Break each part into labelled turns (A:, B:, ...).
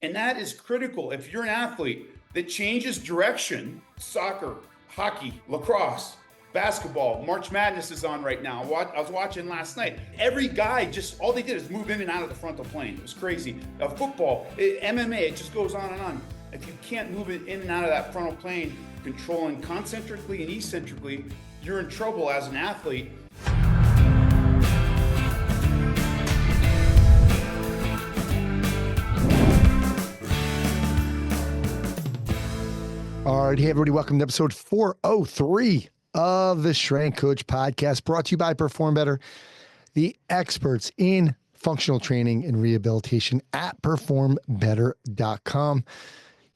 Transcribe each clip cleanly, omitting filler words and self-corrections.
A: And that is critical. If you're an athlete that changes direction, soccer, hockey, lacrosse, basketball, March Madness is on right now. I was watching last night. Every guy just, all they did is move in and out of the frontal plane. It was crazy. Football, MMA, it just goes on and on. If you can't move it in and out of that frontal plane, controlling concentrically and eccentrically, you're in trouble as an athlete.
B: All right, hey everybody, welcome to episode 403 of the Strength Coach Podcast, brought to you by Perform Better, the experts in functional training and rehabilitation at performbetter.com.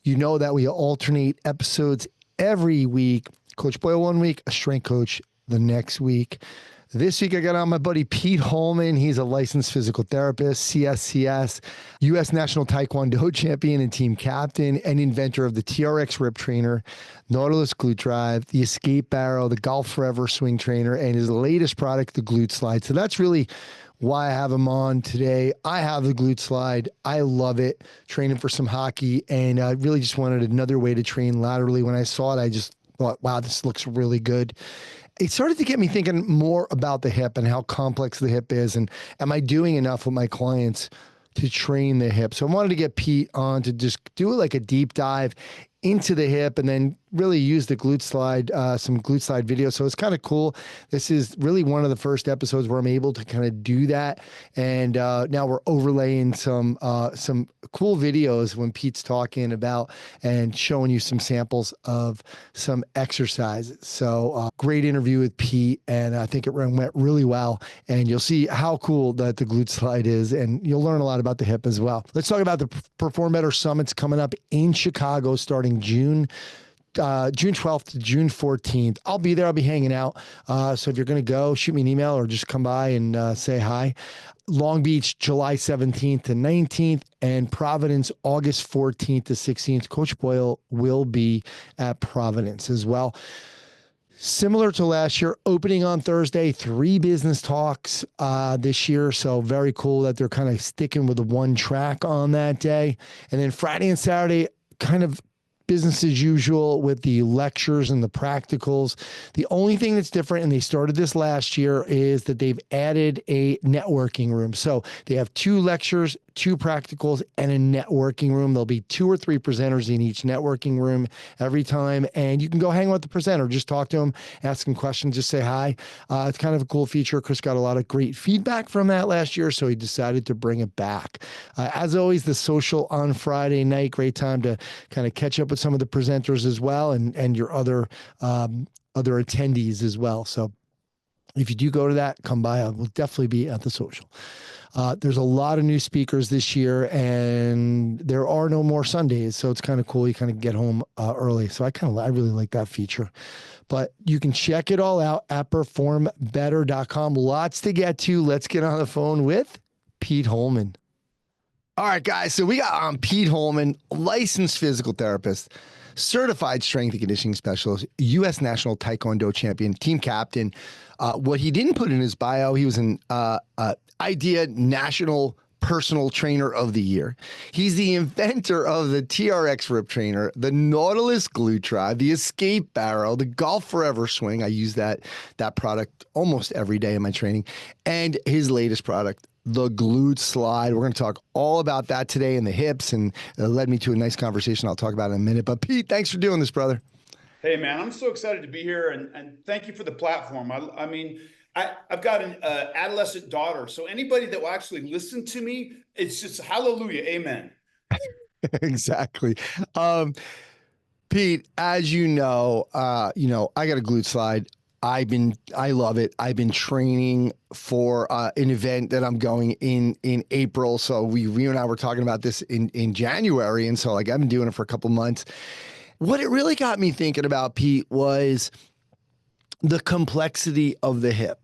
B: You know that we alternate episodes every week. Coach Boyle one week, a strength coach the next week. This week, I got on my buddy Pete Holman. He's a licensed physical therapist, CSCS, U.S. National Taekwondo champion and team captain, and inventor of the TRX Rip Trainer, Nautilus Glute Drive, the Escape Barrel, the Golf Forever Swing Trainer, and his latest product, the Glute Slide. So that's really why I have him on today. I have the Glute Slide. I love it, training for some hockey, and I really just wanted another way to train laterally. When I saw it, I just thought, wow, this looks really good. It started to get me thinking more about the hip and how complex the hip is, and am I doing enough with my clients to train the hip? So I wanted to get Pete on to just do like a deep dive into the hip and then really use the Glute Slide, some Glute Slide videos. So it's kind of cool. This is really one of the first episodes where I'm able to kind of do that. And now we're overlaying some cool videos when Pete's talking about and showing you some samples of some exercises. So great interview with Pete, and I think it went really well. And you'll see how cool that the Glute Slide is, and you'll learn a lot about the hip as well. Let's talk about the Perform Better Summits coming up in Chicago starting June 12th to June 14th. I'll be there. I'll be hanging out. So if you're going to go, shoot me an email or just come by and say hi. Long Beach, July 17th to 19th, and Providence, August 14th to 16th. Coach Boyle will be at Providence as well. Similar to last year, opening on Thursday, 3 business talks this year. So very cool that they're kind of sticking with the one track on that day. And then Friday and Saturday, kind of business as usual with the lectures and the practicals. The only thing that's different, and they started this last year, is that they've added a networking room. So they have 2 lectures, 2 practicals, and a networking room. There'll be 2 or 3 presenters in each networking room every time, and you can go hang out with the presenter. Just talk to him, ask him questions, just say hi. It's kind of a cool feature. Chris got a lot of great feedback from that last year, so he decided to bring it back. As always, the social on Friday night, great time to kind of catch up with some of the presenters as well, and your other attendees as well. So if you do go to that, come by. I will definitely be at the social. There's a lot of new speakers this year, and there are no more Sundays, so it's kind of cool. You kind of get home early. So I really like that feature. But you can check it all out at performbetter.com. Lots to get to. Let's get on the phone with Pete Holman. All right, guys. So we got Pete Holman, licensed physical therapist, certified strength and conditioning specialist, U.S. National Taekwondo champion, team captain. What he didn't put in his bio, he was an IDEA National Personal Trainer of the Year. He's the inventor of the TRX Rip Trainer, the Nautilus Glute Drive, the Escape Barrel, the Golf Forever Swing. I use that product almost every day in my training. And his latest product, the Glute Slide. We're going to talk all about that today and the hips, and it led me to a nice conversation I'll talk about in a minute. But Pete, thanks for doing this, brother.
A: Hey, man, I'm so excited to be here, and thank you for the platform. I mean, I've got an adolescent daughter, so anybody that will actually listen to me, it's just hallelujah, amen.
B: Exactly. Pete, as you know, I got a Glute Slide. I love it. I've been training for an event that I'm going in April. So you and I were talking about this in January. And so I've been doing it for a couple months. What it really got me thinking about, Pete, was the complexity of the hip.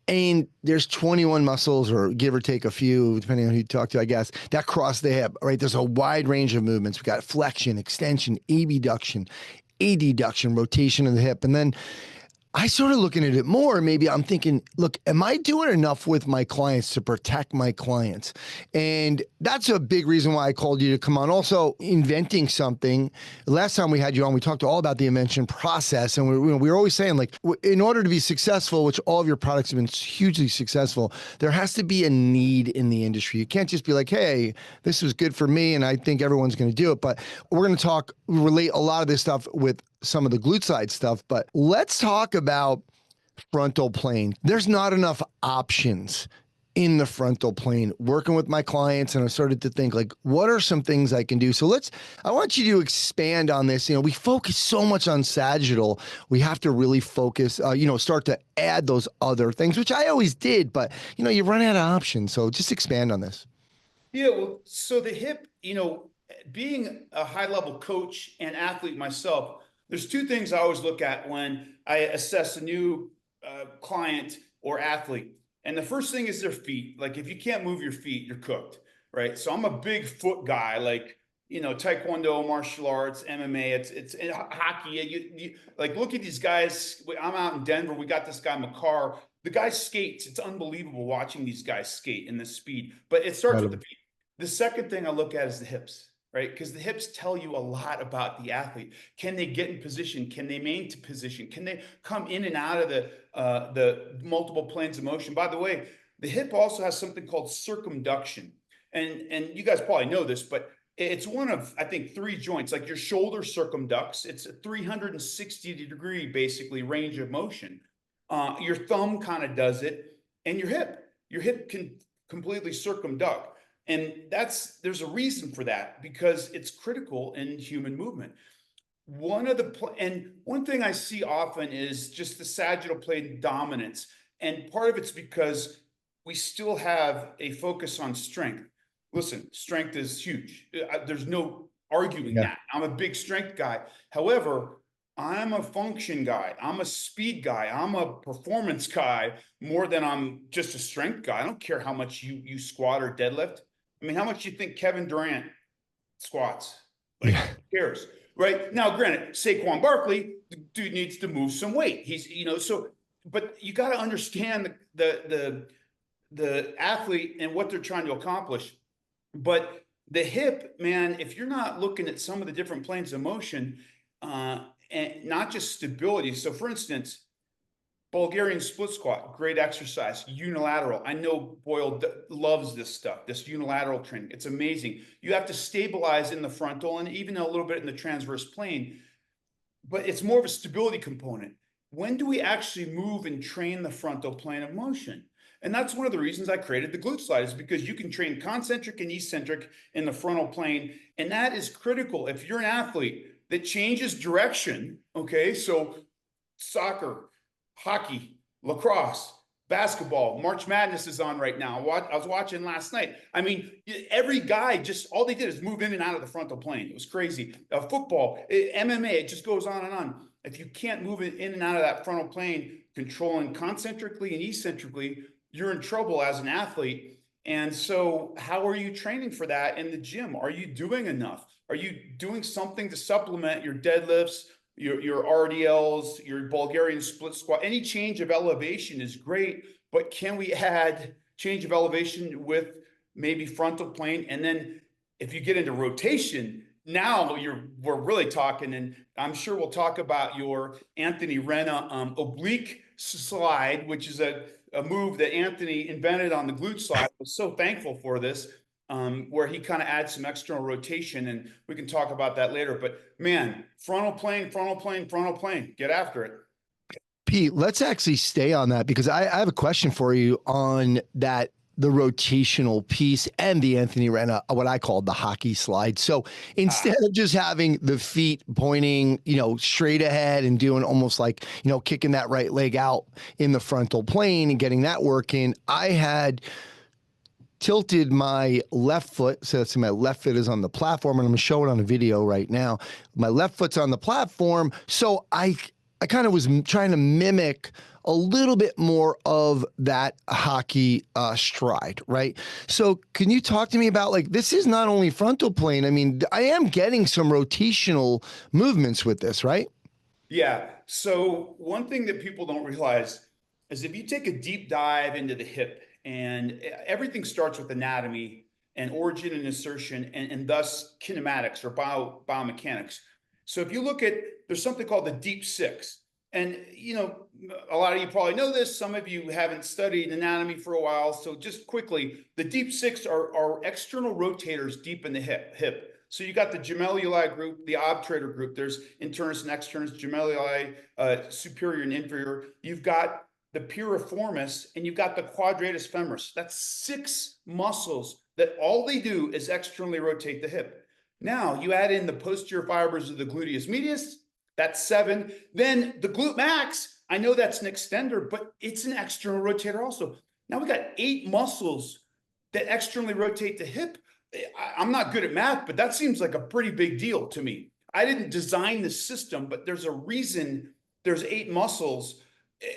B: And there's 21 muscles, or give or take a few, depending on who you talk to, I guess, that cross the hip, right? There's a wide range of movements. We've got flexion, extension, abduction, adduction, rotation of the hip. And then I started looking at it more. Maybe I'm thinking, look, am I doing enough with my clients to protect my clients? And that's a big reason why I called you to come on. Also, inventing something. Last time we had you on, we talked all about the invention process. And we were always saying, like, in order to be successful, which all of your products have been hugely successful, there has to be a need in the industry. You can't just be like, hey, this was good for me, and I think everyone's going to do it. But we're going to relate a lot of this stuff with some of the glute slide stuff, but let's talk about frontal plane. There's not enough options in the frontal plane. Working with my clients, and I started to think, like, what are some things I can do? So I want you to expand on this. We focus so much on sagittal. We have to really focus, start to add those other things, which I always did, but you run out of options. So just expand on this.
A: Yeah, well, so the hip, being a high level coach and athlete myself, there's two things I always look at when I assess a new client or athlete. And the first thing is their feet. Like, if you can't move your feet, you're cooked, right? So I'm a big foot guy, like, Taekwondo, martial arts, MMA, it's hockey. Like, look at these guys. I'm out in Denver. We got this guy, Makar. The guy skates. It's unbelievable watching these guys skate in the speed, but it starts with the feet. The second thing I look at is the hips, right? Because the hips tell you a lot about the athlete. Can they get in position? Can they maintain position? Can they come in and out of the multiple planes of motion? By the way, the hip also has something called circumduction. And you guys probably know this, but it's one of, I think, three joints. Like, your shoulder circumducts. It's a 360-degree, basically, range of motion. Your thumb kind of does it, and your hip can completely circumduct. And there's a reason for that, because it's critical in human movement. One thing I see often is just the sagittal plane dominance. And part of it's because we still have a focus on strength. Listen, strength is huge. There's no arguing that. I'm a big strength guy. However, I'm a function guy. I'm a speed guy. I'm a performance guy more than I'm just a strength guy. I don't care how much you squat or deadlift. I mean, how much do you think Kevin Durant squats? Like, who cares? Right? Now, granted, Saquon Barkley, the dude needs to move some weight. He's, but you got to understand the athlete and what they're trying to accomplish. But the hip, man, if you're not looking at some of the different planes of motion, and not just stability. So, for instance, Bulgarian split squat, great exercise. Unilateral. I know Boyle loves this stuff, this unilateral training. It's amazing. You have to stabilize in the frontal and even a little bit in the transverse plane, but it's more of a stability component. When do we actually move and train the frontal plane of motion? And that's one of the reasons I created the glute slide, is because you can train concentric and eccentric in the frontal plane. And that is critical. If you're an athlete that changes direction, okay, so soccer, hockey, lacrosse, basketball, March Madness is on right now. I was watching last night. I mean, every guy all they did is move in and out of the frontal plane. It was crazy. Football, MMA, it just goes on and on. If you can't move it in and out of that frontal plane, controlling concentrically and eccentrically, you're in trouble as an athlete. And so how are you training for that in the gym? Are you doing enough? Are you doing something to supplement your deadlifts, your RDLs, your Bulgarian split squat? Any change of elevation is great, but can we add change of elevation with maybe frontal plane? And then if you get into rotation, now we're really talking, and I'm sure we'll talk about your Anthony Rena oblique slide, which is a move that Anthony invented on the glute slide. I was so thankful for this. Where he kind of adds some external rotation, and we can talk about that later. But man, frontal plane, get after it.
B: Pete, let's actually stay on that, because I have a question for you on that, the rotational piece and the Anthony Rena, what I call the hockey slide. So instead of just having the feet pointing, straight ahead and doing almost like, kicking that right leg out in the frontal plane and getting that work in, I had tilted my left foot. So my left foot is on the platform, and I'm going to show it on a video right now. My left foot's on the platform. So I kind of was trying to mimic a little bit more of that hockey stride, right? So can you talk to me about, like, this is not only frontal plane. I mean, I am getting some rotational movements with this, right?
A: Yeah. So one thing that people don't realize is if you take a deep dive into the hip, and everything starts with anatomy and origin and insertion, and thus kinematics or biomechanics. So if you look at, there's something called the deep six. And a lot of you probably know this. Some of you haven't studied anatomy for a while. So just quickly, the deep six are external rotators deep in the hip. So you got the gemelluli group, the obturator group. There's internus and externus, gemelluli, superior and inferior. You've got the piriformis, and you've got the quadratus femoris. That's 6 muscles that all they do is externally rotate the hip. Now you add in the posterior fibers of the gluteus medius. That's 7. Then the glute max, I know that's an extender, but it's an external rotator also. Now we got 8 muscles that externally rotate the hip. I'm not good at math, but that seems like a pretty big deal to me. I didn't design the system, but there's a reason there's 8 muscles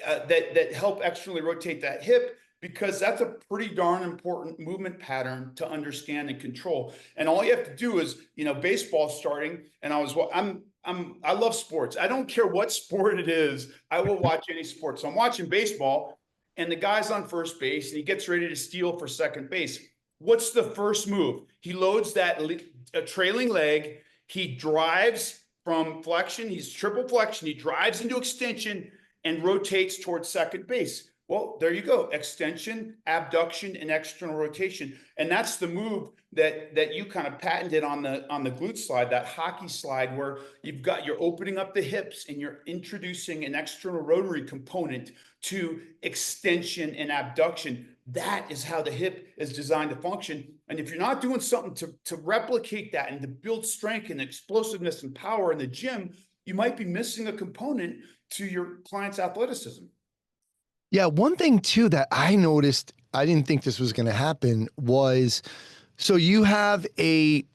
A: that help externally rotate that hip, because that's a pretty darn important movement pattern to understand and control. And all you have to do is, baseball's starting, and I love sports. I don't care what sport it is. I will watch any sport. So I'm watching baseball, and the guy's on first base, and he gets ready to steal for second base. What's the first move? He loads that trailing leg. He drives from flexion. He's triple flexion. He drives into extension and rotates towards second base. Well, there you go. Extension, abduction, and external rotation. And that's the move that you kind of patented on the glute slide, that hockey slide, where you're opening up the hips and you're introducing an external rotary component to extension and abduction. That is how the hip is designed to function. And if you're not doing something to replicate that and to build strength and explosiveness and power in the gym, you might be missing a component to your client's athleticism.
B: Yeah, one thing too that I noticed, I didn't think this was going to happen, was so you have a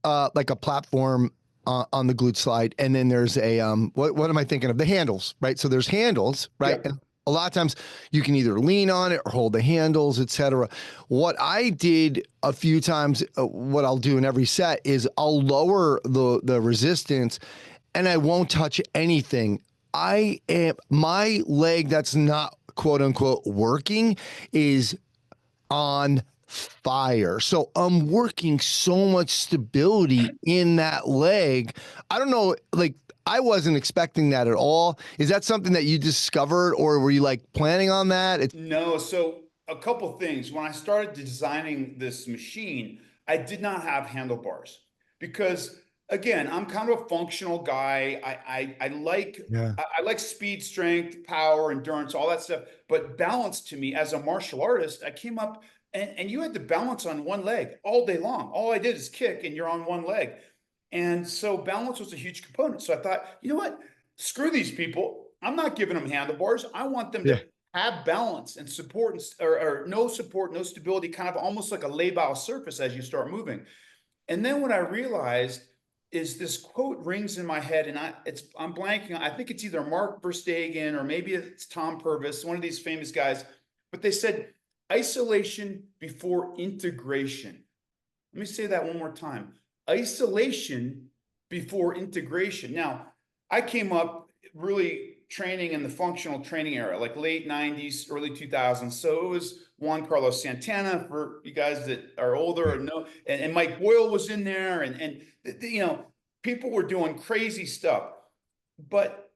B: like a platform on the glute slide, and then there's a what am I thinking of? The handles, right? So there's handles, right?
A: Yeah.
B: And a lot of times you can either lean on it or hold the handles, etc. What I did a few times, what I'll do in every set is I'll lower the resistance, and I won't touch anything. My leg that's not quote unquote working is on fire. So I'm working so much stability in that leg. I don't know, like I wasn't expecting that at all. Is that something that you discovered, or were you like planning on that?
A: No. So a couple things. When I started designing this machine, I did not have handlebars because, again, I'm kind of a functional guy. I like
B: Yeah.
A: I like speed, strength, power, endurance, all that stuff. But balance, to me as a martial artist, I came up, and you had to balance on one leg all day long. All I did is kick, and you're on one leg. And so balance was a huge component. So I thought, you know what? Screw these people. I'm not giving them handlebars. I want them
B: Yeah.
A: to have balance and support, or no support, no stability, kind of almost like a labile surface as you start moving. And then what I realized is this quote rings in my head, and I'm blanking. I think it's either Mark Verstegen or maybe it's Tom Purvis, one of these famous guys. But they said isolation before integration. Let me say that one more time. Isolation before integration. Now, I came up really training in the functional training era, like late 90s, early 2000s. So it was Juan Carlos Santana, for you guys that are older or know, and Mike Boyle was in there, and people were doing crazy stuff. But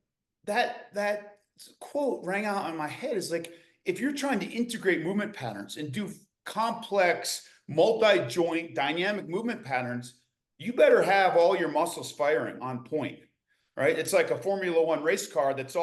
A: that quote rang out in my head, is like, if you're trying to integrate movement patterns and do complex multi-joint dynamic movement patterns, you better have all your muscles firing on point, right? It's like a Formula One race car that's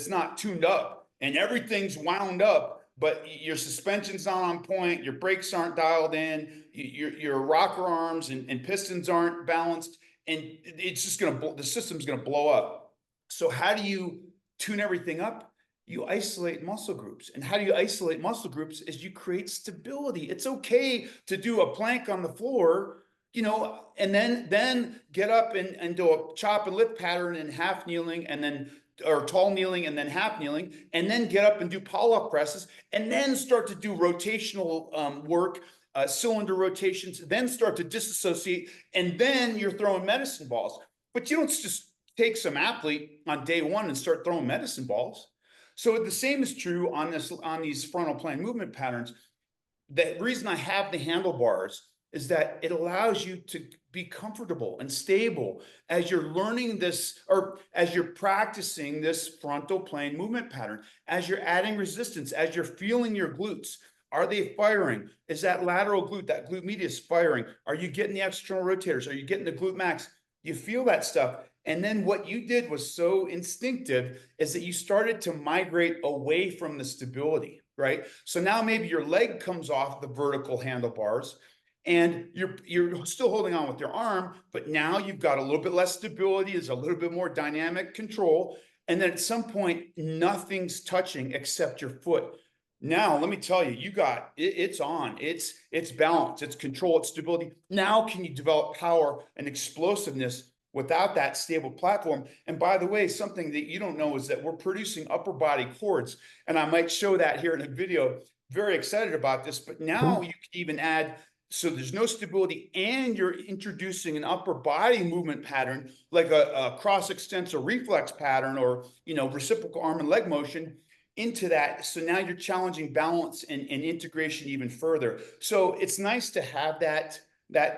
A: not tuned up, and everything's wound up, but your suspension's not on point, your brakes aren't dialed in, your rocker arms and pistons aren't balanced, and it's just the system's gonna blow up. So how do you tune everything up? You isolate muscle groups. And how do you isolate muscle groups? Is you create stability. It's okay to do a plank on the floor, and then get up and do a chop and lift pattern in half kneeling, and then, or tall kneeling and then half kneeling, and then get up and do pull-up presses, and then start to do rotational work, cylinder rotations, then start to disassociate, and then you're throwing medicine balls. But you don't just take some athlete on day one and start throwing medicine balls. So the same is true on these frontal plane movement patterns. The reason I have the handlebars is that it allows you to be comfortable and stable as you're learning this, or as you're practicing this frontal plane movement pattern, as you're adding resistance, as you're feeling your glutes. Are they firing? Is that lateral glute, that glute medius firing? Are you getting the external rotators? Are you getting the glute max? You feel that stuff. And then what you did was so instinctive is that you started to migrate away from the stability, right? So now maybe your leg comes off the vertical handlebars and you're still holding on with your arm, but now you've got a little bit less stability, there's a little bit more dynamic control. And then at some point, nothing's touching except your foot. Now, let me tell you, it's on, it's balance, it's control, it's stability. Now, can you develop power and explosiveness without that stable platform? And by the way, something that you don't know is that we're producing upper body chords. And I might show that here in a video. Very excited about this, but now you can even add, so there's no stability and you're introducing an upper body movement pattern, like a cross extensor reflex pattern, or, reciprocal arm and leg motion into that. So now you're challenging balance and integration even further. So it's nice to have that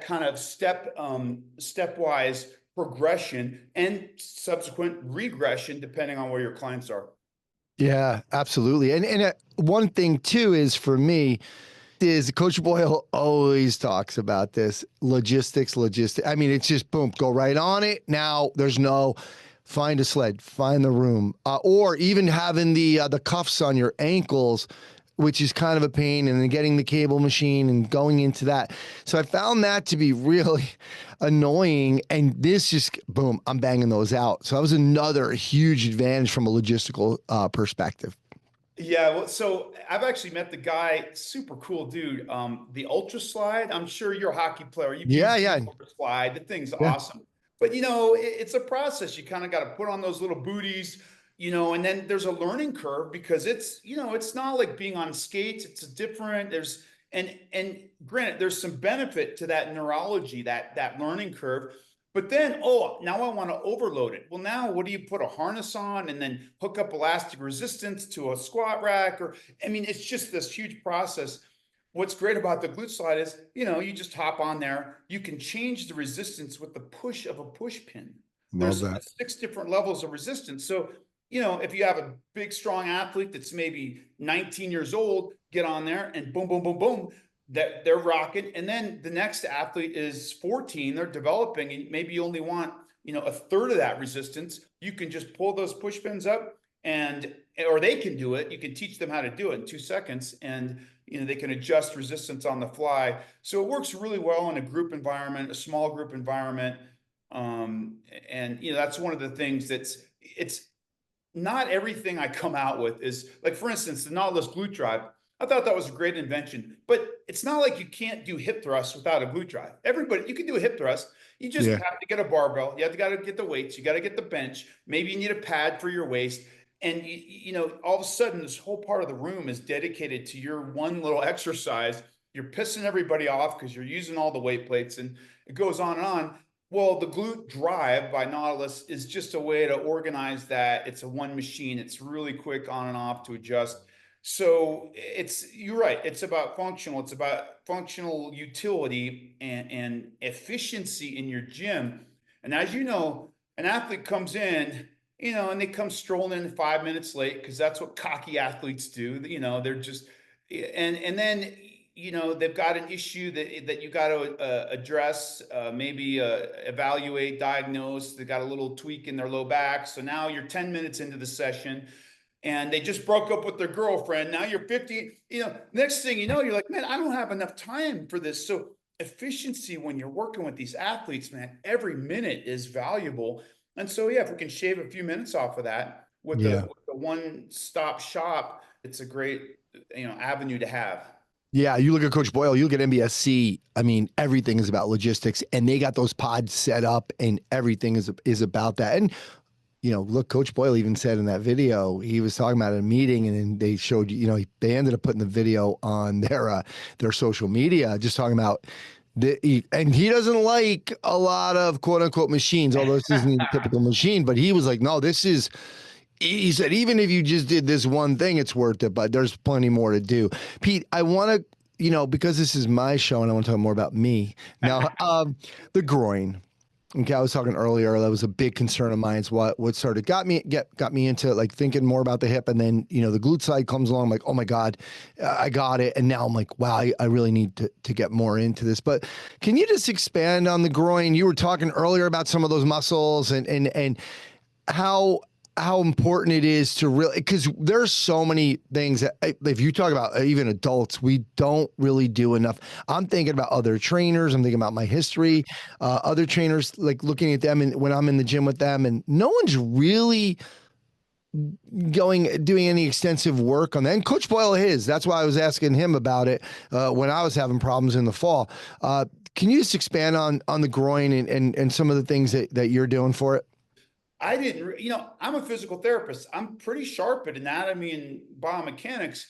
A: kind of stepwise progression and subsequent regression depending on where your clients are.
B: Yeah, absolutely. And one thing too is, for me, is Coach Boyle always talks about this logistics. I mean, it's just boom, go right on it. Now there's no find a sled, find the room, or even having the cuffs on your ankles, which is kind of a pain, and then getting the cable machine and going into that. So I found that to be really annoying. And this just, boom, I'm banging those out. So that was another huge advantage from a logistical perspective.
A: Yeah, well, so I've actually met the guy, super cool dude. The Ultra Slide. I'm sure you're a hockey player. You've
B: Yeah,
A: used
B: yeah.
A: the Ultra Slide. The thing's
B: Yeah.
A: awesome. But it's a process. You kind of got to put on those little booties, and then there's a learning curve, because it's not like being on skates. It's different. And granted, there's some benefit to that neurology, that learning curve. But then, now I want to overload it. Well, now what do you put a harness on and then hook up elastic resistance to a squat rack? It's just this huge process. What's great about the glute slide is, you just hop on there. You can change the resistance with the push of a push pin.
B: Love
A: There's
B: that.
A: 6 different levels of resistance. So, if you have a big, strong athlete that's maybe 19 years old, get on there and boom, boom, boom, boom, that they're rocking. And then the next athlete is 14, they're developing, and maybe you only want, a third of that resistance. You can just pull those push pins up, or they can do it. You can teach them how to do it in 2 seconds, and they can adjust resistance on the fly. So it works really well in a group environment, a small group environment. And that's one of the things it's not everything I come out with is, like, for instance, the Nautilus glute drive. I thought that was a great invention, but it's not like you can't do hip thrusts without a glute drive. You can do a hip thrust. You just have to get a barbell. You got to get the weights. You got to get the bench. Maybe you need a pad for your waist. And all of a sudden, this whole part of the room is dedicated to your one little exercise. You're pissing everybody off because you're using all the weight plates, and it goes on and on. Well, the glute drive by Nautilus is just a way to organize that. It's a one machine. It's really quick on and off to adjust. So you're right. It's about functional. It's about functional utility and efficiency in your gym. And as you know, an athlete comes in, and they come strolling in 5 minutes late, because that's what cocky athletes do. They're just, and then, they've got an issue that you got to address, maybe evaluate, diagnose. They got a little tweak in their low back. So now you're 10 minutes into the session, and they just broke up with their girlfriend. Now you're 50, next thing you know, you're like, man, I don't have enough time for this. So efficiency, when you're working with these athletes, man, every minute is valuable. And so, if we can shave a few minutes off of that with the one-stop shop, it's a great, avenue to have.
B: Yeah, you look at Coach Boyle, you look at MBSC. I mean, everything is about logistics, and they got those pods set up, and everything is about that. And look, Coach Boyle even said in that video, he was talking about a meeting, and then they showed, they ended up putting the video on their social media, just talking about And he doesn't like a lot of quote unquote machines, although this isn't a typical machine, but he was like, no, he said, even if you just did this one thing, it's worth it, but there's plenty more to do. Pete, I want to, because this is my show and I want to talk more about me now, the groin. Okay, I was talking earlier. That was a big concern of mine. It's what sort of got me into like thinking more about the hip, and then the glute slide comes along. I'm like, oh my god, I got it, and now I'm like, wow, I really need to get more into this. But can you just expand on the groin? You were talking earlier about some of those muscles and how important it is to really, because there's so many things that if you talk about even adults, we don't really do enough. I'm thinking about other trainers. I'm thinking about my history, other trainers, like looking at them and when I'm in the gym with them, and no one's really doing any extensive work on that. And Coach Boyle that's why I was asking him about it when I was having problems in the fall. Can you just expand on the groin and some of the things that you're doing for it?
A: I didn't, I'm a physical therapist. I'm pretty sharp at anatomy and biomechanics,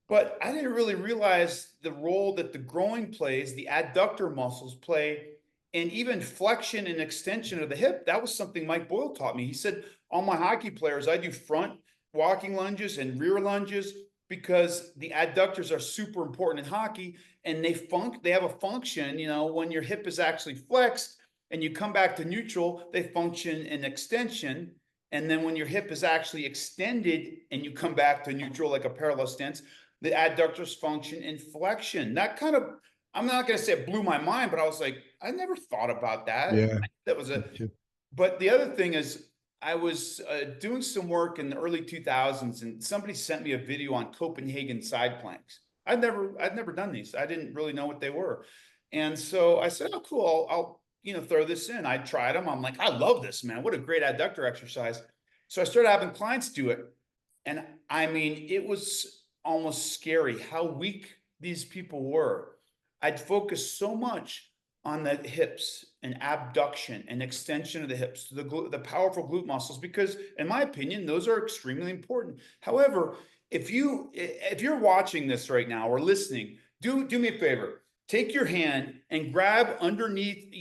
A: but I didn't really realize the role that the groin plays, the adductor muscles play, and even flexion and extension of the hip. That was something Mike Boyle taught me. He said, all my hockey players, I do front walking lunges and rear lunges because the adductors are super important in hockey, and they have a function, when your hip is actually flexed and you come back to neutral, they function in extension. And then when your hip is actually extended and you come back to neutral, like a parallel stance, the adductors function in flexion. That kind of, I'm not going to say it blew my mind, but I was like, I never thought about that.
B: Yeah.
A: That was but the other thing is, I was doing some work in the early 2000s, and somebody sent me a video on Copenhagen side planks. I'd never done these. I didn't really know what they were. And so I said, oh, cool. I'll throw this in. I tried them. I'm like, I love this, man. What a great adductor exercise. So I started having clients do it. And I mean, it was almost scary how weak these people were. I'd focus so much on the hips and abduction and extension of the hips, the powerful glute muscles, because in my opinion, those are extremely important. However, if you're watching this right now or listening, do me a favor. Take your hand and grab underneath,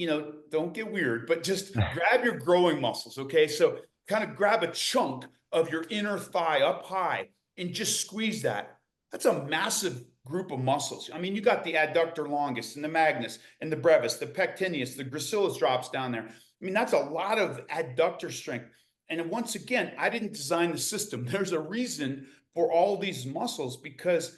A: don't get weird, but just grab your growing muscles, okay? So kind of grab a chunk of your inner thigh up high and just squeeze that. That's a massive group of muscles. I mean, you got the adductor longus and the magnus and the brevis, the pectineus, the gracilis drops down there. I mean, that's a lot of adductor strength. And once again, I didn't design the system. There's a reason for all these muscles, because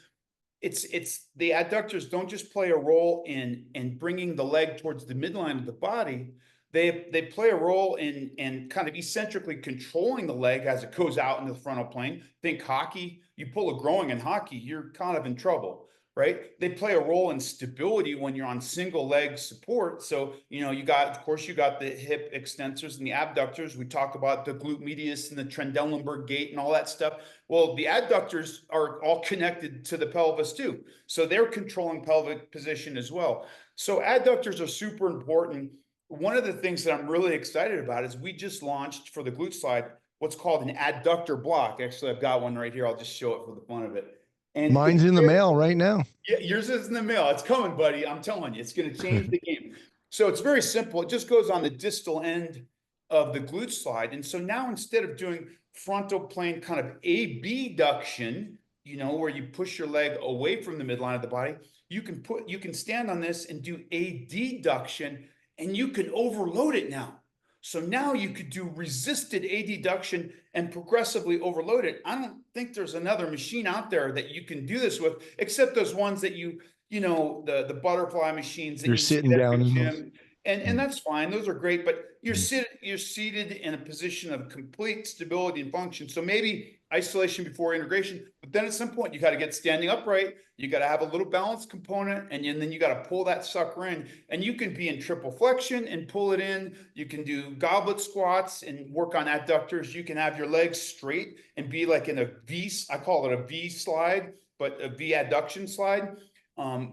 A: it's the adductors don't just play a role in bringing the leg towards the midline of the body. They play a role in kind of eccentrically controlling the leg as it goes out into the frontal plane. Think hockey. You pull a groin in hockey, you're kind of in trouble, right? They play a role in stability when you're on single leg support. So, you got the hip extensors and the abductors. We talk about the glute medius and the Trendelenburg gait and all that stuff. Well, the adductors are all connected to the pelvis too. So they're controlling pelvic position as well. So adductors are super important. One of the things that I'm really excited about is we just launched for the glute slide what's called an adductor block. Actually, I've got one right here. I'll just show it for the fun of it. And
B: mine's in the mail right now.
A: Yeah, yours is in the mail. It's coming, buddy. I'm telling you, it's going to change the game. So it's very simple. It just goes on the distal end of the glute slide. And so now instead of doing frontal plane kind of abduction, where you push your leg away from the midline of the body, you can stand on this and do adduction, and you can overload it now. So now you could do resisted adduction and progressively overload it. I don't think there's another machine out there that you can do this with, except those ones that the butterfly machines that
B: you're sitting down in
A: gym. And that's fine. Those are great, but you're seated in a position of complete stability and function. So maybe isolation before integration, but then at some point you got to get standing upright. You got to have a little balance component, and then you got to pull that sucker in. And you can be in triple flexion and pull it in. You can do goblet squats and work on adductors. You can have your legs straight and be like in a V. I call it a V slide, but a V adduction slide,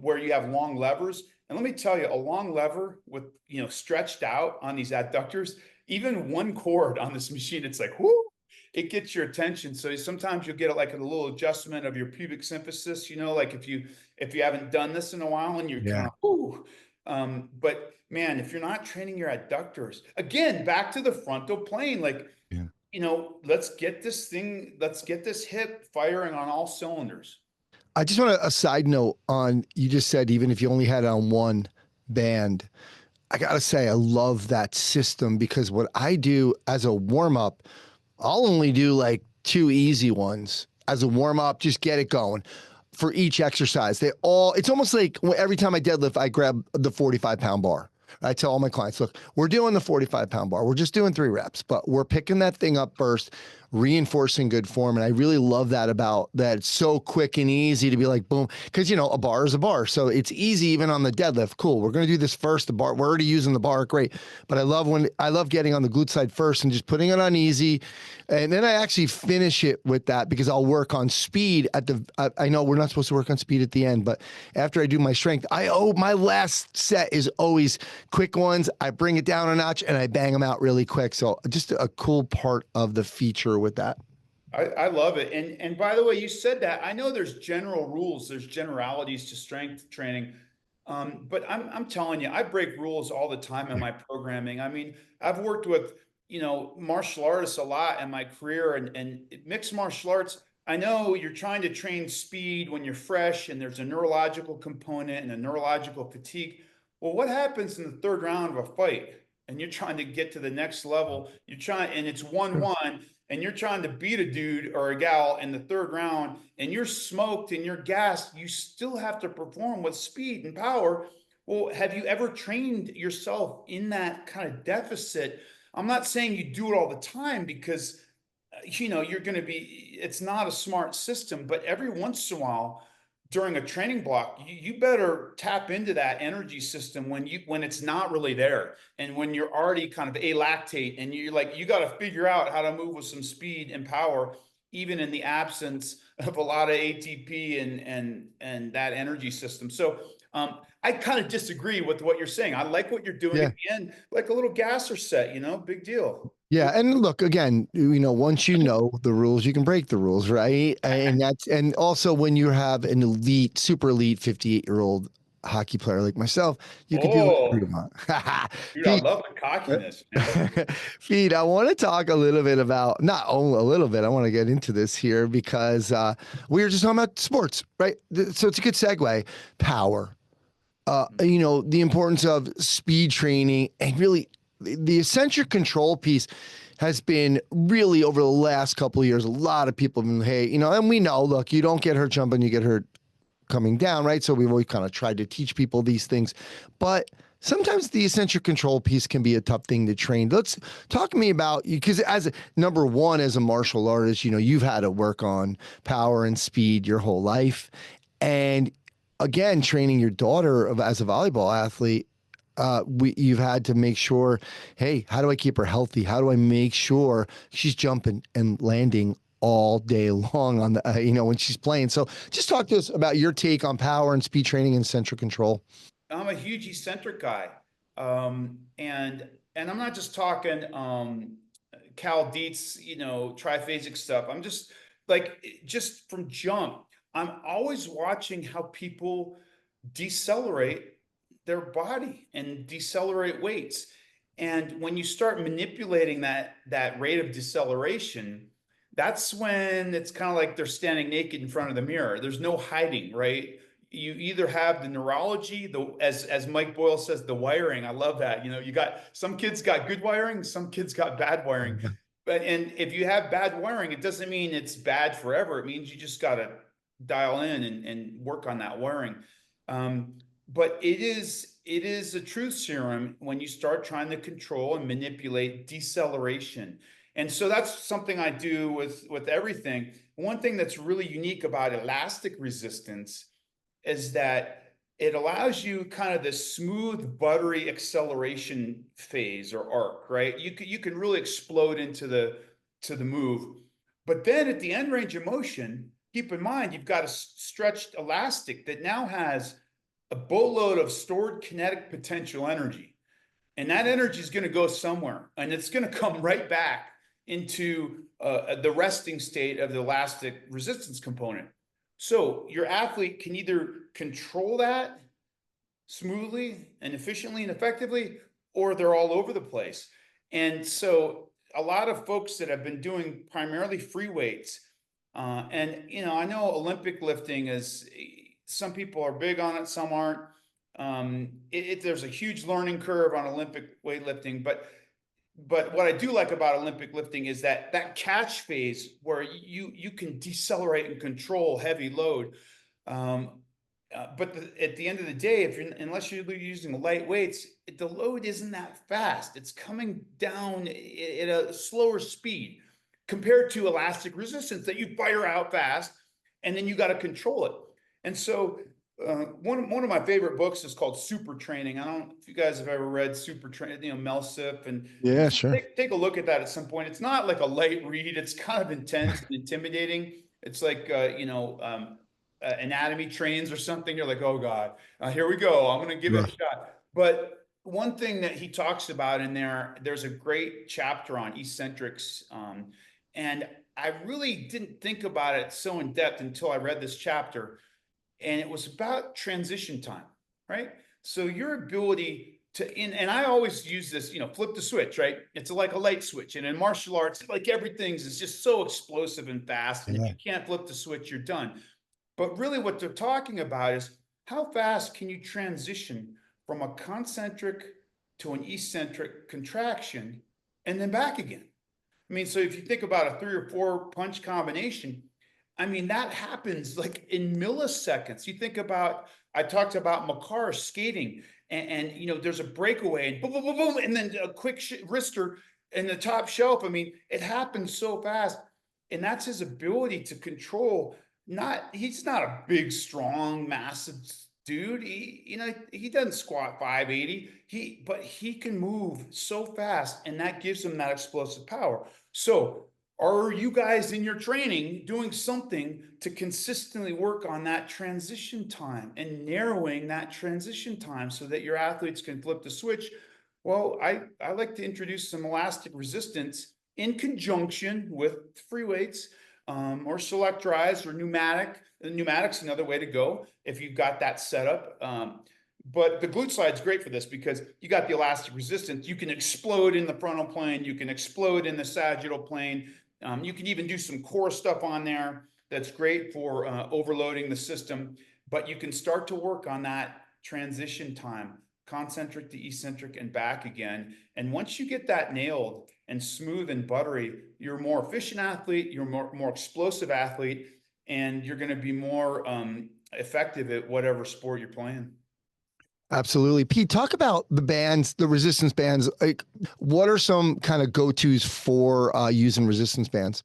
A: where you have long levers. And let me tell you, a long lever with, stretched out on these adductors, even one cord on this machine, it's like, whoo, it gets your attention. So sometimes you'll get like a little adjustment of your pubic symphysis, like if you haven't done this in a while and you're kind of, whoo, But man, if you're not training your adductors, again, back to the frontal plane, like,
B: Yeah.
A: let's get this hip firing on all cylinders.
B: I just want a side note on, you just said, even if you only had it on one band, I got to say, I love that system, because what I do as a warm up, I'll only do like 2 easy ones as a warm up, just get it going for each exercise. It's almost like every time I deadlift, I grab the 45-pound bar. I tell all my clients, look, we're doing the 45-pound bar. We're just doing 3 reps, but we're picking that thing up first, reinforcing good form. And I really love that about that. It's so quick and easy to be like, boom, because, a bar is a bar. So it's easy even on the deadlift. Cool. We're going to do this first. The bar, we're already using the bar. Great. But I love getting on the glute side first and just putting it on easy. And then I actually finish it with that, because I'll work on speed I know we're not supposed to work on speed at the end, but after I do my strength, my last set is always quick ones. I bring it down a notch and I bang them out really quick. So just a cool part of the feature with that.
A: I love it. And by the way, you said that. I know there's general rules, there's generalities to strength training. But I'm telling you, I break rules all the time in my programming. I mean, I've worked with, martial artists a lot in my career, and mixed martial arts. I know you're trying to train speed when you're fresh, and there's a neurological component and a neurological fatigue. Well, what happens in the third round of a fight? And you're trying to get to the next level. And it's 1-1, and you're trying to beat a dude or a gal in the third round, and you're smoked and you're gassed. You still have to perform with speed and power. Well, have you ever trained yourself in that kind of deficit? I'm not saying you do it all the time, because you're going to be, it's not a smart system, but every once in a while during a training block, you better tap into that energy system when it's not really there, and when you're already kind of alactate, and you're like, you got to figure out how to move with some speed and power, even in the absence of a lot of ATP and that energy system. So I kind of disagree with what you're saying. I like what you're doing
B: Yeah.
A: at the end, like a little gasser set, big deal.
B: Yeah, and look, again, once you know the rules, you can break the rules, right? And also when you have an elite, super elite 58-year-old hockey player like myself, you could do whatever you
A: Oh,
B: want.
A: dude, I
B: Pete,
A: love the cockiness, man.
B: Pete, I want to talk a little bit about, not only a little bit, I want to get into this here, because we were just talking about sports, right? So it's a good segue. Power. The importance of speed training, and really the eccentric control piece has been really, over the last couple of years, a lot of people have been, hey, and we know, look, you don't get hurt jumping, you get hurt coming down, right? So we've always kind of tried to teach people these things, but sometimes the eccentric control piece can be a tough thing to train. Let's talk to me about you, because number one, as a martial artist, you've had to work on power and speed your whole life. And again, training your daughter as a volleyball athlete, you've had to make sure, hey, how do I keep her healthy? How do I make sure she's jumping and landing all day long on the, when she's playing? So just talk to us about your take on power and speed training and eccentric control.
A: I'm a huge eccentric guy. And I'm not just talking Cal Dietz, triphasic stuff. I'm just from jump. I'm always watching how people decelerate their body and decelerate weights. And when you start manipulating that rate of deceleration, that's when it's kind of like they're standing naked in front of the mirror. There's no hiding, right? You either have the neurology, as Mike Boyle says, the wiring. I love that. You got some kids got good wiring, some kids got bad wiring. And if you have bad wiring, it doesn't mean it's bad forever. It means you just got to dial in and work on that wiring. But it is a truth serum when you start trying to control and manipulate deceleration. And so that's something I do with everything. One thing that's really unique about elastic resistance is that it allows you kind of this smooth, buttery acceleration phase or arc, right? You can really explode into the move. But then at the end range of motion, keep in mind you've got a stretched elastic that now has a boatload of stored kinetic potential energy. And that energy is going to go somewhere, and it's going to come right back into the resting state of the elastic resistance component. So your athlete can either control that smoothly and efficiently and effectively, or they're all over the place. And so a lot of folks that have been doing primarily free weights, and I know Olympic lifting is, some people are big on it, some aren't. There's a huge learning curve on Olympic weightlifting, but what I do like about Olympic lifting is that catch phase where you can decelerate and control heavy load. But at the end of the day, unless you're using light weights, the load isn't that fast. It's coming down at a slower speed compared to elastic resistance that you fire out fast, and then you got to control it. And so one of my favorite books is called Super Training. I don't know if you guys have ever read Super Training, Mel Sip, and
B: Yeah, sure.
A: take a look at that at some point. It's not like a light read. It's kind of intense and intimidating. It's like anatomy trains or something. You're like, oh God, here we go. I'm going to give it a shot. But one thing that he talks about in there's a great chapter on eccentrics. And I really didn't think about it so in depth until I read this chapter. And it was about transition time, right? So your ability and I always use this, flip the switch, right? It's like a light switch. And in martial arts, like everything's is just so explosive and fast. And if you can't flip the switch, you're done. But really what they're talking about is how fast can you transition from a concentric to an eccentric contraction and then back again? I mean, so if you think about a 3 or 4 punch combination, I mean, that happens like in milliseconds. You think about, I talked about Makar skating and there's a breakaway and boom, boom, boom, boom, and then a quick wrister in the top shelf. I mean, it happens so fast. And that's his ability to control. He's not a big, strong, massive dude. He doesn't squat 580. But he can move so fast, and that gives him that explosive power. So are you guys in your training doing something to consistently work on that transition time and narrowing that transition time so that your athletes can flip the switch? Well, I like to introduce some elastic resistance in conjunction with free weights, or select rise or pneumatic. Pneumatic's another way to go if you've got that set up. But the glute slide is great for this because you got the elastic resistance. You can explode in the frontal plane. You can explode in the sagittal plane. You can even do some core stuff on there that's great for overloading the system. But you can start to work on that transition time, concentric to eccentric and back again. And once you get that nailed and smooth and buttery, you're a more efficient athlete, you're more explosive athlete, and you're going to be more effective at whatever sport you're playing.
B: Absolutely. Pete, talk about the bands, the resistance bands. Like, what are some kind of go-tos for using resistance bands?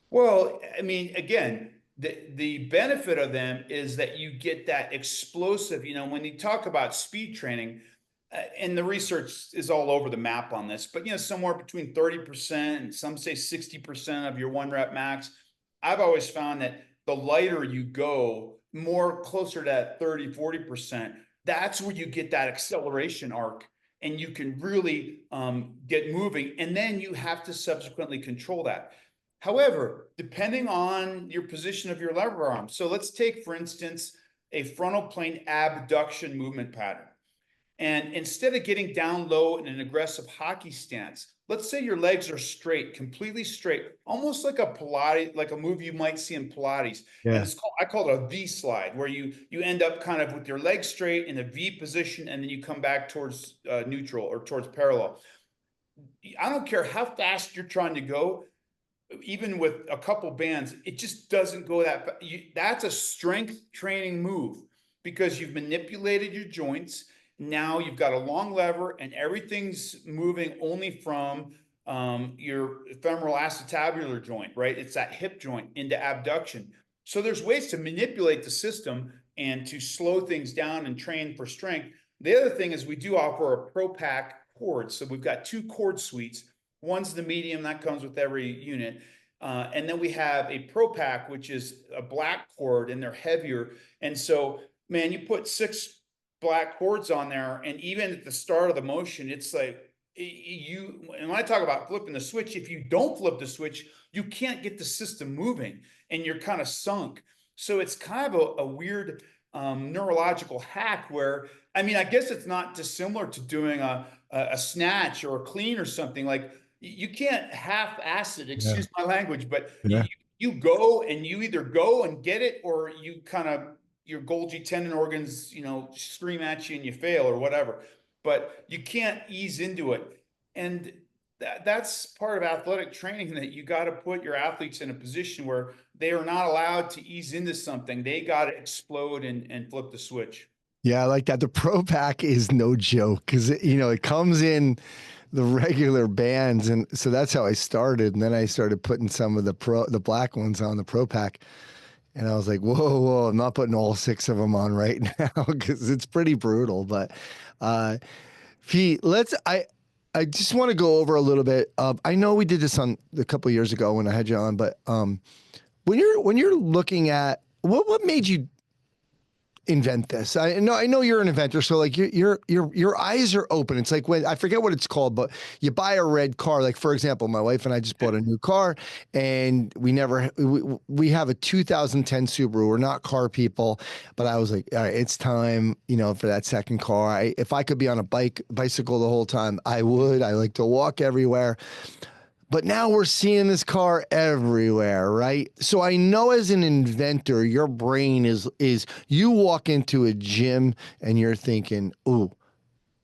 A: Well, I mean, again, the benefit of them is that you get that explosive, when you talk about speed training, and the research is all over the map on this, but somewhere between 30% and some say 60% of your 1 rep max. I've always found that the lighter you go, more closer to that 30-40%, that's where you get that acceleration arc and you can really get moving, and then you have to subsequently control that. However, depending on your position of your lever arm, so let's take, for instance, a frontal plane abduction movement pattern. And instead of getting down low in an aggressive hockey stance, let's say your legs are straight, completely straight, almost like a Pilates, like a move you might see in Pilates.
B: Yeah.
A: And I call it a V slide, where you end up kind of with your legs straight in a V position, and then you come back towards neutral or towards parallel. I don't care how fast you're trying to go, even with a couple bands, it just doesn't go that fast. That's a strength training move because you've manipulated your joints. Now you've got a long lever and everything's moving only from your femoral acetabular joint, right? It's that hip joint into abduction. So there's ways to manipulate the system and to slow things down and train for strength. The other thing is we do offer a Pro Pack cord. So we've got 2 cord suites. One's the medium that comes with every unit. And then we have a Pro Pack, which is a black cord, and they're heavier. And so, man, you put 6 black cords on there, and even at the start of the motion, it's like and when I talk about flipping the switch, if you don't flip the switch, you can't get the system moving and you're kind of sunk. So it's kind of a weird neurological hack where, I mean, I guess it's not dissimilar to doing a snatch or a clean or something. Like you can't half-ass it,
B: Yeah.
A: excuse my language, but
B: Yeah.
A: you go and you either go and get it, or you kind of, your Golgi tendon organs, scream at you and you fail or whatever, but you can't ease into it. And that's part of athletic training, that you got to put your athletes in a position where they are not allowed to ease into something. They got to explode and flip the switch.
B: Yeah, I like that. The Pro Pack is no joke because it comes in the regular bands, and so that's how I started. And then I started putting some of the black ones on the Pro Pack, and I was like, whoa, I'm not putting all 6 of them on right now because it's pretty brutal. But Pete, I just want to go over a little bit. I know we did this on a couple of years ago when I had you on, but when you're looking at what made you invent this. I know you're an inventor, so like your eyes are open. It's like when, I forget what it's called, but you buy a red car. Like for example, my wife and I just bought a new car, and we have a 2010 Subaru. We're not car people, but I was like, all right, it's time, for that second car. If I could be on a bicycle the whole time, I would. I like to walk everywhere. But now we're seeing this car everywhere, right? So I know as an inventor, your brain is you walk into a gym and you're thinking, "Ooh,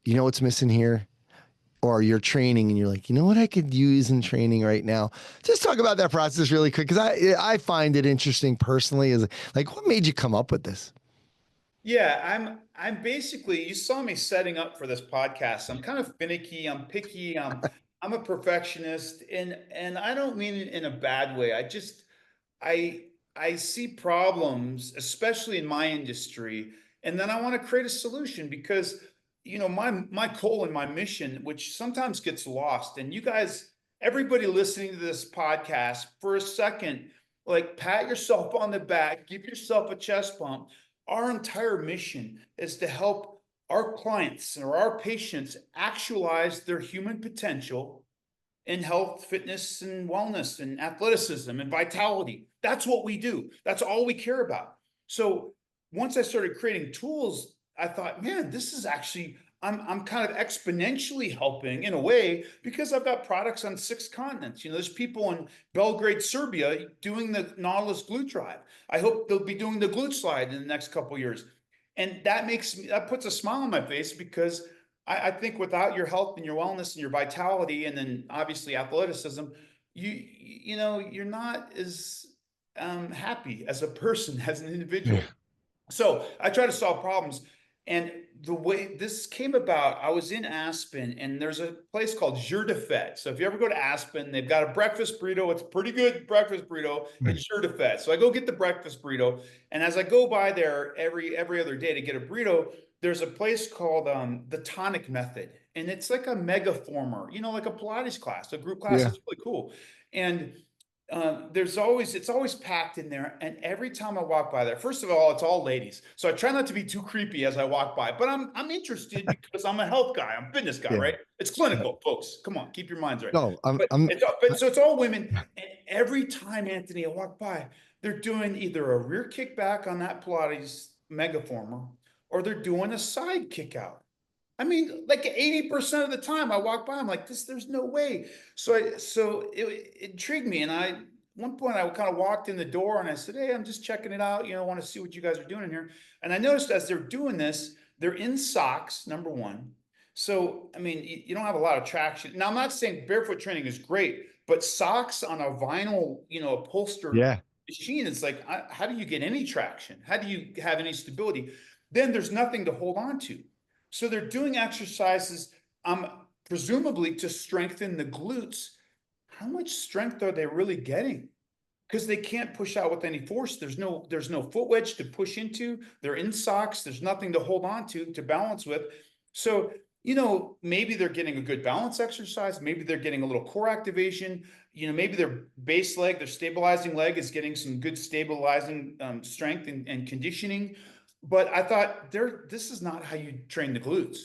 B: you know what's missing here?" Or you're training and you're like, "You know what I could use in training right now?" Just talk about that process really quick, because I find it interesting personally. Is like, what made you come up with this?
A: Yeah, I'm basically, you saw me setting up for this podcast. I'm kind of finicky, I'm picky, I'm a perfectionist, and I don't mean it in a bad way. I I see problems, especially in my industry, and then I want to create a solution because my goal and my mission, which sometimes gets lost, and you guys, everybody listening to this podcast, for a second, like pat yourself on the back, give yourself a chest bump. Our entire mission is to help our clients or our patients actualize their human potential in health, fitness, and wellness, and athleticism and vitality. That's what we do. That's all we care about. So once I started creating tools, I thought, man, this is actually, I'm kind of exponentially helping in a way, because I've got products on 6 continents. There's people in Belgrade, Serbia doing the Nautilus glute drive. I hope they'll be doing the glute slide in the next couple of years. And that puts a smile on my face, because I think without your health and your wellness and your vitality, and then obviously athleticism, you're not as happy as a person, as an
B: Yeah.
A: individual. So I try to solve problems. And the way this came about, I was in Aspen, and there's a place called Jour de Fête. So if you ever go to Aspen, they've got a breakfast burrito. It's a pretty good breakfast burrito. It's Jour de Fête. So I go get the breakfast burrito. And as I go by there every other day to get a burrito, there's a place called the Tonic Method. And it's like a mega former, like a Pilates class, a group class.
B: Yeah.
A: It's really cool. And it's always packed in there. And every time I walk by there, first of all, it's all ladies. So I try not to be too creepy as I walk by, but I'm interested because I'm a health guy. I'm a fitness guy,
B: Yeah.
A: right? It's clinical, folks. Come on, keep your minds right.
B: No,
A: But it's all women. And every time, Anthony, I walk by, they're doing either a rear kickback on that Pilates megaformer, or they're doing a side kick out. I mean, like 80% of the time I walk by, I'm like, there's no way. So it intrigued me. And at one point I kind of walked in the door and I said, hey, I'm just checking it out. I want to see what you guys are doing in here. And I noticed as they're doing this, they're in socks, number one. So, I mean, you don't have a lot of traction. Now, I'm not saying barefoot training is great, but socks on a vinyl, upholstered
B: yeah.
A: machine, it's like, how do you get any traction? How do you have any stability? Then there's nothing to hold on to. So they're doing exercises, presumably to strengthen the glutes. How much strength are they really getting? Because they can't push out with any force. There's no foot wedge to push into. They're in socks. There's nothing to hold on to balance with. So, maybe they're getting a good balance exercise. Maybe they're getting a little core activation. Maybe their base leg, their stabilizing leg is getting some good stabilizing strength and conditioning. But I thought, this is not how you train the glutes.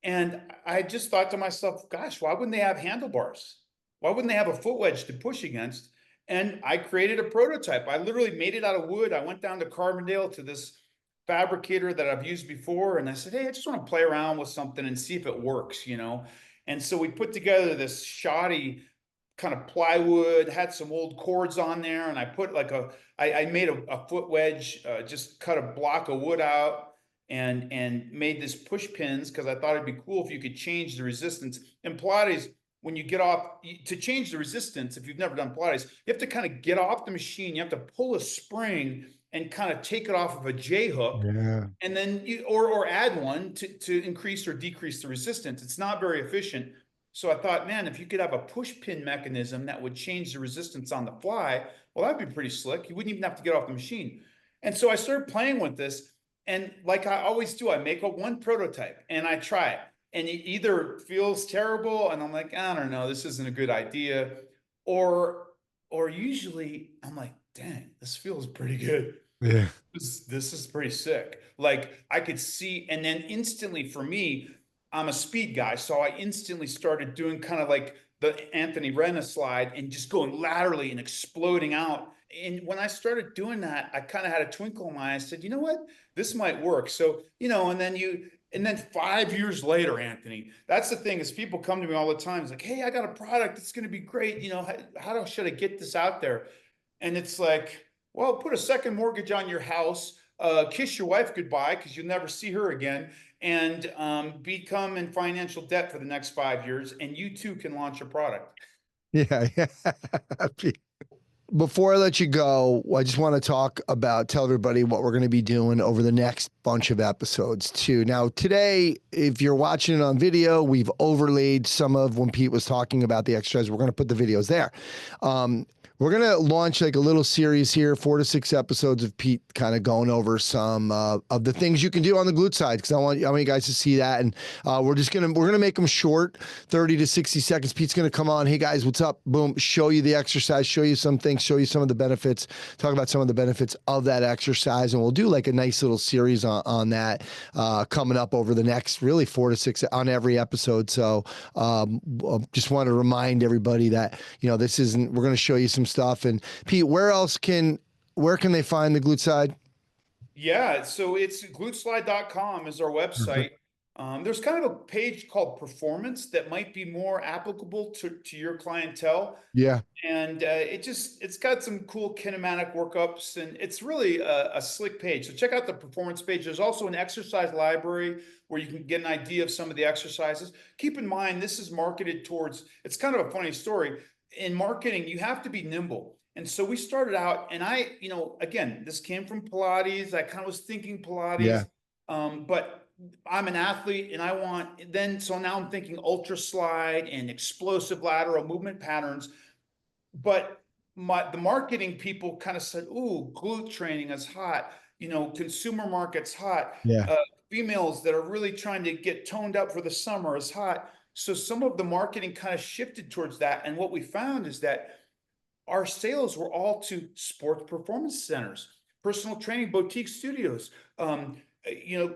A: And I just thought to myself, gosh, why wouldn't they have handlebars? Why wouldn't they have a foot wedge to push against? And I created a prototype. I literally made it out of wood. I went down to Carbondale to this fabricator that I've used before. And I said, hey, I just want to play around with something and see if it works, you know? And so we put together this shoddy kind of plywood, had some old cords on there. And I put like I made a foot wedge, just cut a block of wood out and made this push pins because I thought it'd be cool if you could change the resistance. In Pilates, when you get off, to change the resistance, if you've never done Pilates, you have to kind of get off the machine. You have to pull a spring and kind of take it off of a J hook, and then or add one to increase or decrease the resistance. It's not very efficient. So I thought, man, if you could have a push pin mechanism that would change the resistance on the fly, well, that'd be pretty slick. You wouldn't even have to get off the machine. And so I started playing with this. And like I always do, I make one prototype and I try it. And it either feels terrible and I'm like, I don't know, this isn't a good idea. Or usually I'm like, dang, this feels pretty good.
B: Yeah.
A: This is pretty sick. Like I could see, and then instantly for me, I'm a speed guy. So I instantly started doing kind of like the Anthony Renna slide and just going laterally and exploding out. And when I started doing that, I kind of had a twinkle in my eye. I said, you know what, this might work. So, you know, and then 5 years later, Anthony, that's the thing is people come to me all the time. It's like, hey, I got a product. It's going to be great. You know, how should I get this out there? And it's like, well, put a second mortgage on your house, kiss your wife goodbye because you'll never see her again, and become in financial debt for the next 5 years, and you too can launch your product.
B: Yeah. Before I let you go, I just want to tell everybody what we're going to be doing over the next bunch of episodes too. Now, today, if you're watching it on video, we've overlaid some of when Pete was talking about the exercise. We're going to put the videos there. We're going to launch like a little series here, 4 to 6 episodes of Pete kind of going over some of the things you can do on the glute side. Cause I want you guys to see that. And we're going to make them short, 30 to 60 seconds. Pete's going to come on. Hey guys, what's up? Boom. Show you the exercise, show you some things, show you some of the benefits, talk about some of the benefits of that exercise. And we'll do like a nice little series on that coming up over the next really 4 to 6 on every episode. So just want to remind everybody that, you know, we're going to show you some stuff. And Pete, where can they find the glute side?
A: Yeah, so it's gluteslide.com is our website. There's kind of a page called performance that might be more applicable to your clientele.
B: Yeah.
A: And it's got some cool kinematic workups, and it's really a slick page. So check out the performance page. There's also an exercise library where you can get an idea of some of the exercises. Keep in mind, this is marketed towards, it's kind of a funny story. In marketing, you have to be nimble. And so we started out, and again, this came from Pilates. I kind of was thinking Pilates, but I'm an athlete and so now I'm thinking ultra slide and explosive lateral movement patterns. But the marketing people kind of said, ooh, glute training is hot. You know, consumer market's hot.
B: Yeah.
A: Females that are really trying to get toned up for the summer is hot. So some of the marketing kind of shifted towards that. And what we found is that our sales were all to sports performance centers, personal training boutique studios,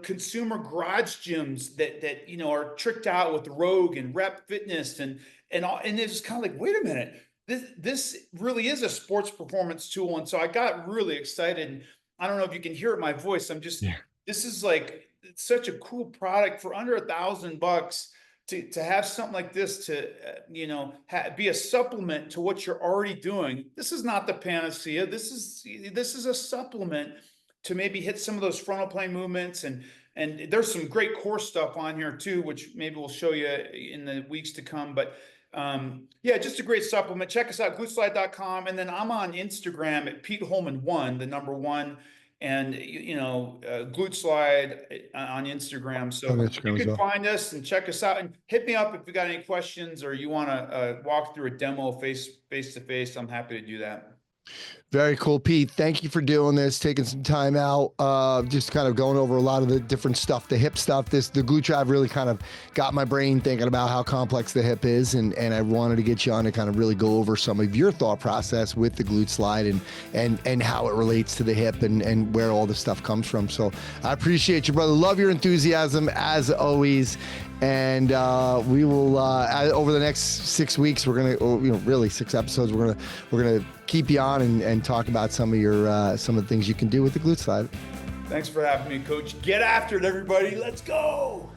A: consumer garage gyms that are tricked out with Rogue and Rep Fitness and it's just kind of like, wait a minute, this really is a sports performance tool. And so I got really excited. And I don't know if you can hear it in my voice. This is like, it's such a cool product for under $1,000 to have something like this to, be a supplement to what you're already doing. This is not the panacea. This is a supplement to maybe hit some of those frontal plane movements. And there's some great core stuff on here too, which maybe we'll show you in the weeks to come. But just a great supplement. Check us out, gluteslide.com. And then I'm on Instagram at Pete Holman 1, the number 1. And, Glute Slide on Instagram. So you can find us and check us out and hit me up if you got any questions or you want to walk through a demo face to face. I'm happy to do that.
B: Very cool, Pete. Thank you for doing this, taking some time out, just kind of going over a lot of the different stuff, the hip stuff. The glute drive really kind of got my brain thinking about how complex the hip is, and I wanted to get you on to kind of really go over some of your thought process with the glute slide and how it relates to the hip and where all this stuff comes from. So I appreciate you, brother. Love your enthusiasm as always. And we will over the next 6 weeks, we're gonna, really 6 episodes. We're gonna keep you on and talk about some of the things you can do with the glute slide.
A: Thanks for having me, Coach. Get after it, everybody. Let's go.